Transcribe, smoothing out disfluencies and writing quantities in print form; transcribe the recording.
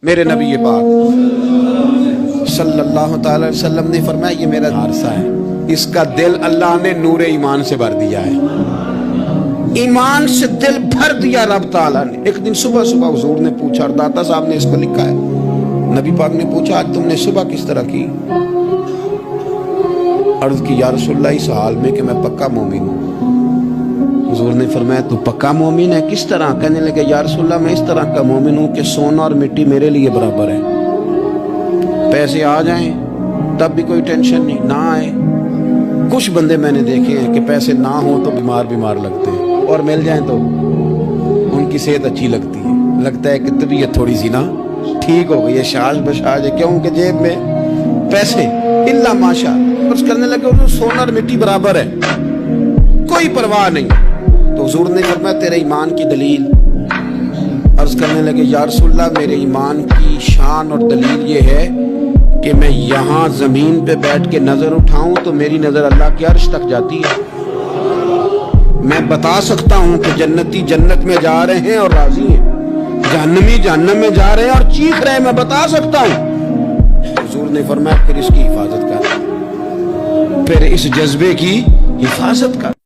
میرے نبی پاک صلی اللہ تعالی وسلم نے فرمایا یہ میرا عرصہ ہے، اس کا دل اللہ نے نور ایمان سے بھر دیا ہے، ایمان سے دل بھر دیا رب تعالیٰ نے۔ ایک دن صبح حضور نے پوچھا، اور داتا صاحب نے اس کو لکھا ہے، نبی پاک نے پوچھا آج تم نے صبح کس طرح کی؟ عرض کی یا رسول اللہ اس حال میں کہ میں پکا مومن ہوں۔ حضور نے فرمایا تو پکا مومن ہے، کس طرح؟ کہنے لگے یا رسول اللہ میں اس طرح کا مومن ہوں کہ سونا اور مٹی میرے لیے برابر ہے، پیسے آ جائیں تب بھی کوئی ٹینشن نہیں، نہ آئے۔ کچھ بندے میں نے دیکھے ہیں کہ پیسے نہ ہوں تو بیمار لگتے ہیں، اور مل جائیں تو ان کی صحت اچھی لگتی ہے، لگتا ہے کہ طبیعت تھوڑی سی نا ٹھیک ہو گئی ہے، شاش بشاش ہے، کیوں کہ جیب میں پیسے الا ماشاء خرچ کرنے لگے، اور سونا اور مٹی برابر ہے، کوئی پرواہ نہیں۔ تو حضور نے فرمایا تیرے ایمان کی دلیل؟ عرض کرنے لگے یا رسول اللہ میرے ایمان کی شان اور دلیل یہ ہے کہ میں یہاں زمین پہ بیٹھ کے نظر اٹھاؤں تو میری نظر اللہ کے عرش تک جاتی ہے، میں بتا سکتا ہوں کہ جنتی جنت میں جا رہے ہیں اور راضی ہیں، جہنمی جہنم میں جا رہے ہیں اور چیخ رہے ہیں، میں بتا سکتا ہوں۔ حضور نے فرمایا پھر اس کی حفاظت کر، پھر اس جذبے کی حفاظت کر۔